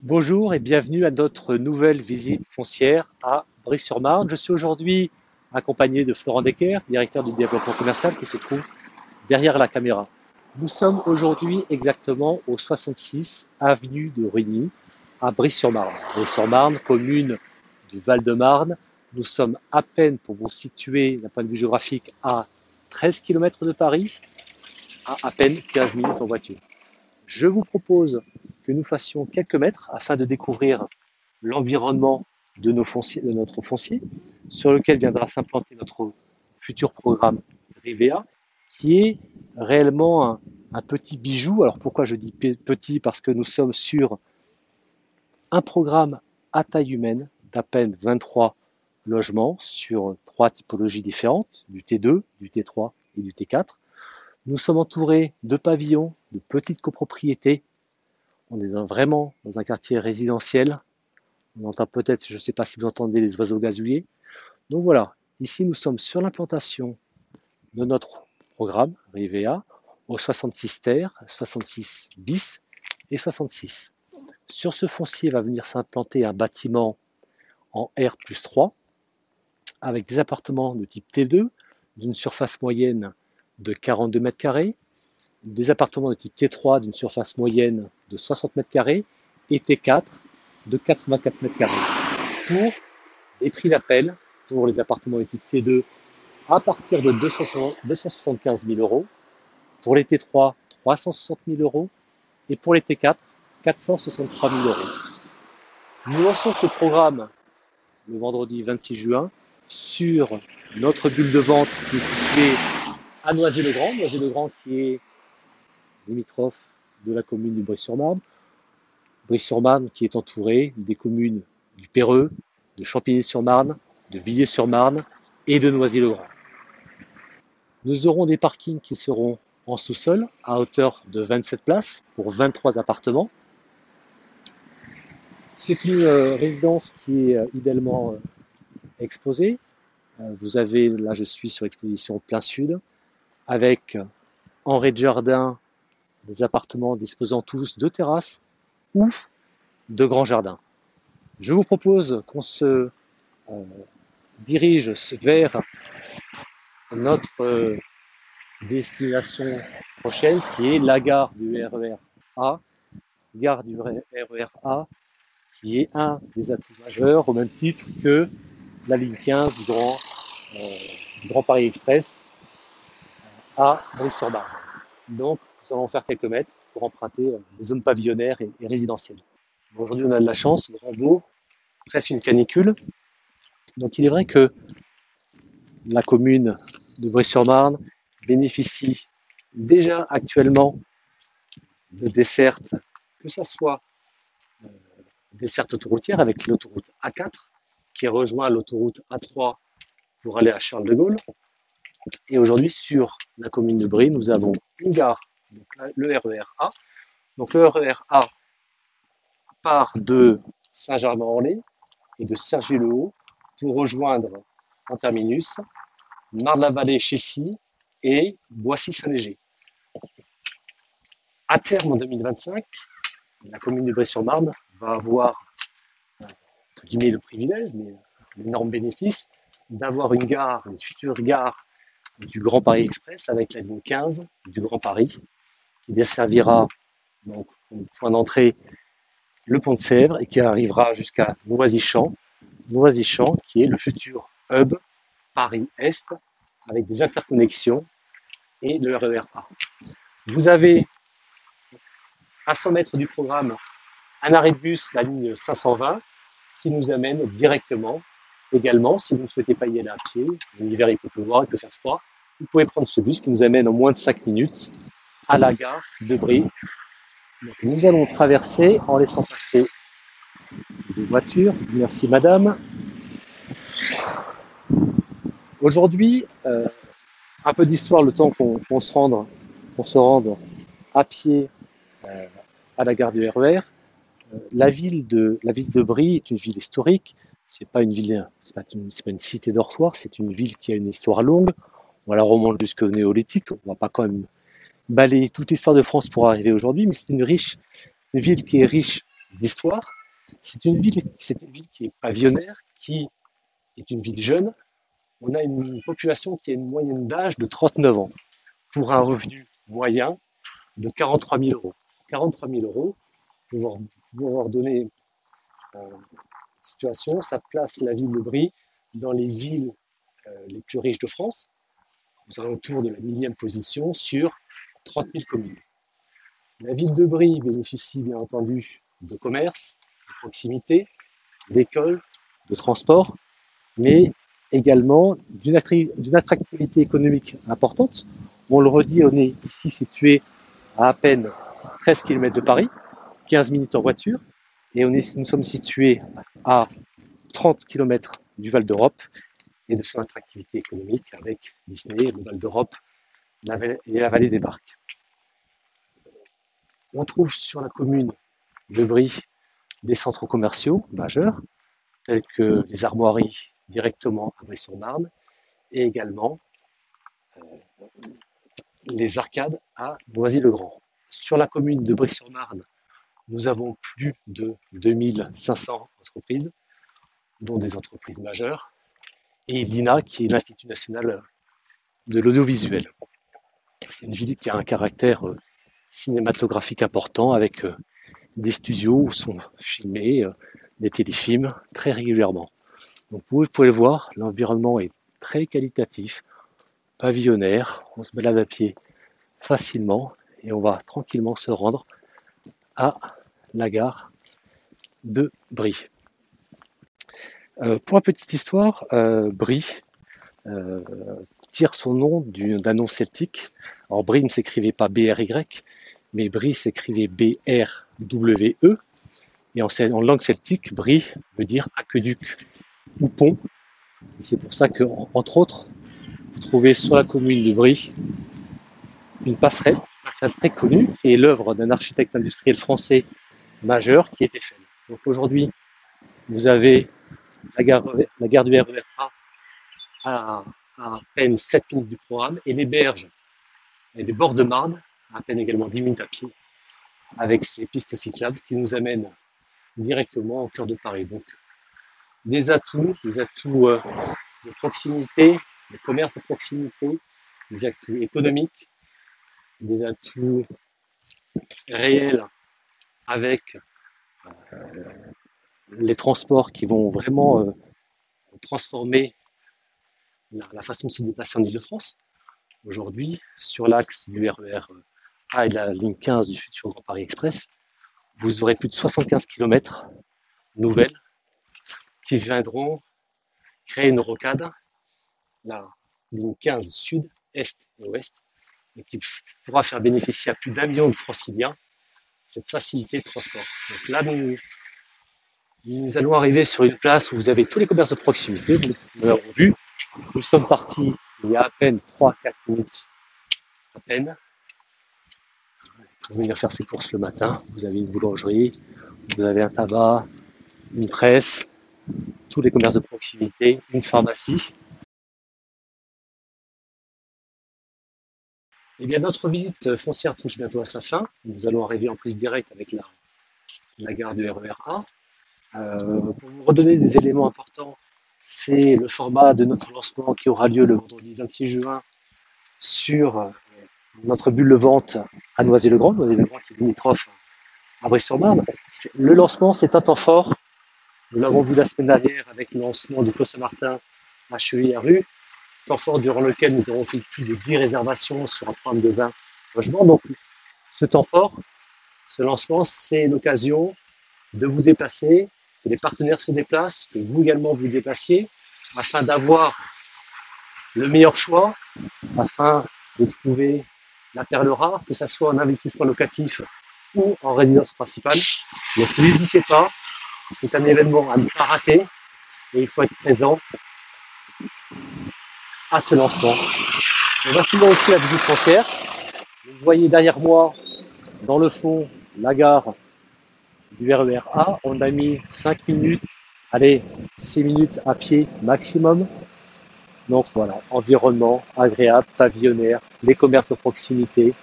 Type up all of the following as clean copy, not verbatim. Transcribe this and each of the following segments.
Bonjour et bienvenue à notre nouvelle visite foncière à Bry-sur-Marne. Je suis aujourd'hui accompagné de Florent Decker, directeur du développement commercial qui se trouve derrière la caméra. Nous sommes aujourd'hui exactement au 66 avenue de Rugny à Bry-sur-Marne. Bry-sur-Marne, commune du Val-de-Marne. Nous sommes à peine, pour vous situer d'un point de vue géographique, à 13 km de Paris, à peine 15 minutes en voiture. Je vous propose que nous fassions quelques mètres afin de découvrir l'environnement de notre foncier, sur lequel viendra s'implanter notre futur programme Rivea, qui est réellement un petit bijou. Alors pourquoi je dis petit? Parce que nous sommes sur un programme à taille humaine d'à peine 23 logements sur 3 typologies différentes, du T2, du T3 et du T4. Nous sommes entourés de pavillons, de petites copropriétés. On est vraiment dans un quartier résidentiel. On entend peut-être, je ne sais pas si vous entendez les oiseaux gazouiller. Donc voilà, ici nous sommes sur l'implantation de notre programme Rivea au 66 terre, 66 bis et 66. Sur ce foncier va venir s'implanter un bâtiment en R+3 avec des appartements de type T2 d'une surface moyenne de 42 mètres carrés, des appartements de type T3 d'une surface moyenne de 60 mètres carrés et T4 de 84 mètres carrés pour des prix d'appel pour les appartements de type T2 à partir de 275 000 euros, pour les T3 360 000 euros et pour les T4 463 000 euros. Nous lançons ce programme le vendredi 26 juin sur notre bulle de vente qui est située à Noisy-le-Grand. Noisy-le-Grand qui est limitrophe de la commune du Bry-sur-Marne. Bry-sur-Marne qui est entourée des communes du Perreux, de Champigny-sur-Marne, de Villiers-sur-Marne et de Noisy-le-Grand. Nous aurons des parkings qui seront en sous-sol à hauteur de 27 places pour 23 appartements. C'est une résidence qui est idéalement exposée. Vous avez, là je suis sur exposition plein sud, avec en rez-de-jardin des appartements disposant tous de terrasses ou de grands jardins. Je vous propose qu'on se dirige vers notre destination prochaine qui est la gare du RER A, gare du RER A qui est un des atouts majeurs au même titre que la ligne 15 du Grand Paris Express à Bry-sur-Marne. Donc nous allons faire quelques mètres pour emprunter des zones pavillonnaires et résidentielles. Aujourd'hui on a de la chance, grand beau, presque une canicule. Donc il est vrai que la commune de Bry-sur-Marne bénéficie déjà actuellement de dessertes, que ce soit desserte autoroutière avec l'autoroute A4 qui rejoint l'autoroute A3 pour aller à Charles de Gaulle. Et aujourd'hui sur la commune de Bry, nous avons une gare, donc le RER A. Donc le RER A part de Saint-Germain-en-Laye et de Cergy-le-Haut pour rejoindre en terminus Marne-la-Vallée-Chessy et Boissy-Saint-Léger. À terme, en 2025, la commune de Bry-sur-Marne va avoir, entre guillemets, le privilège, mais l'énorme bénéfice, d'avoir une future gare du Grand Paris Express avec la ligne 15 du Grand Paris, qui desservira donc au point d'entrée le pont de Sèvres et qui arrivera jusqu'à Noisy-Champs, qui est le futur hub Paris-Est avec des interconnexions et le RER A. Vous avez à 100 mètres du programme un arrêt de bus, la ligne 520, qui nous amène directement également, si vous ne souhaitez pas y aller à pied, l'hiver il peut pleuvoir, il peut faire froid, vous pouvez prendre ce bus qui nous amène en moins de 5 minutes à la gare de Bry. Donc, nous allons traverser en laissant passer des voitures. Merci madame. Aujourd'hui, un peu d'histoire, le temps qu'on se rende à pied à la gare du RER. La ville de Bry est une ville historique. C'est pas une cité dortoir, c'est une ville qui a une histoire longue. Voilà, on remonte jusqu'au néolithique. On va pas quand même balayer toute l'histoire de France pour arriver aujourd'hui, mais c'est une ville qui est riche d'histoire. C'est une ville qui est pavillonnaire, qui est une ville jeune. On a une population qui a une moyenne d'âge de 39 ans pour un revenu moyen de 43 000 euros. 43 000 euros, pour pouvoir donner une situation, ça place la ville de Brie dans les villes les plus riches de France, aux alentours de la millième position sur 30 000 communes. La ville de Brie bénéficie bien entendu de commerce, de proximité, d'écoles, de transport, mais également d'une attractivité économique importante. On le redit, on est ici situé à peine 13 km de Paris, 15 minutes en voiture, et nous sommes situés à 30 km du Val d'Europe et de son attractivité économique avec Disney, le Val d'Europe et la vallée des Barques. On trouve sur la commune de Brie des centres commerciaux majeurs, tels que les armoiries directement à Brie-sur-Marne, et également les arcades à Noisy-le-Grand. Sur la commune de Brie-sur-Marne, nous avons plus de 2500 entreprises, dont des entreprises majeures, et l'INA, qui est l'Institut national de l'audiovisuel. C'est une ville qui a un caractère cinématographique important, avec des studios où sont filmés des téléfilms très régulièrement. Donc vous pouvez le voir, l'environnement est très qualitatif, pavillonnaire, on se balade à pied facilement et on va tranquillement se rendre à la gare de Brie. Pour la petite histoire, Brie tire son nom d'un nom celtique. Alors Brie ne s'écrivait pas B-R-Y, mais Brie s'écrivait B-R-W-E. Et en langue celtique, Brie veut dire aqueduc ou pont. Et c'est pour ça que, entre autres, vous trouvez sur la commune de Brie une passerelle très connue, qui est l'œuvre d'un architecte industriel français majeur qui est Eiffel. Donc aujourd'hui, vous avez la gare du RER A à peine 7 minutes du programme et les berges et les bords de Marne à peine également 10 minutes à pied avec ces pistes cyclables qui nous amènent directement au cœur de Paris. Donc des atouts de proximité, des commerces de proximité, des atouts économiques, des atouts réels avec les transports qui vont vraiment transformer la façon de se déplacer en Ile-de-France. Aujourd'hui, sur l'axe du RER A et de la ligne 15 du futur Grand Paris Express, vous aurez plus de 75 km nouvelles qui viendront créer une rocade, la ligne 15 sud, est et ouest, et qui pourra faire bénéficier à plus d'1 million de franciliens cette facilité de transport. Donc là, nous allons arriver sur une place où vous avez tous les commerces de proximité, nous l'avons vu. Nous sommes partis il y a à peine 3-4 minutes, à peine, pour venir faire ses courses le matin. Vous avez une boulangerie, vous avez un tabac, une presse, tous les commerces de proximité, une pharmacie. Eh bien, notre visite foncière touche bientôt à sa fin. Nous allons arriver en prise directe avec la gare du RER A. Pour vous redonner des éléments importants, c'est le format de notre lancement qui aura lieu le vendredi 26 juin sur notre bulle de vente à Noisy-le-Grand qui est limitrophe à Brie-sur-Marne. Le lancement, c'est un temps fort. Nous l'avons vu la semaine dernière avec le lancement du Clos Saint-Martin à Chevillers-Rue. Temps fort durant lequel nous avons fait plus de 10 réservations sur un programme de 20 logements. Donc, ce temps fort, ce lancement, c'est l'occasion de vous déplacer, que les partenaires se déplacent, que vous également vous déplaciez, afin d'avoir le meilleur choix, afin de trouver la perle rare, que ce soit en investissement locatif ou en résidence principale. Donc n'hésitez pas, c'est un événement à ne pas rater et il faut être présent à ce lancement. On va finir aussi la visite foncière. Vous voyez derrière moi, dans le fond, la gare du RER A. On a mis 5 minutes, allez, 6 minutes à pied maximum Donc voilà, environnement agréable, pavillonnaire, les commerces de proximité,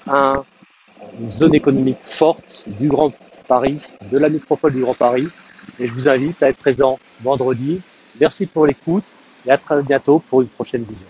une zone économique forte du Grand Paris, de la métropole du Grand Paris. Et je vous invite à être présent vendredi. Merci pour l'écoute et à très bientôt pour une prochaine vision.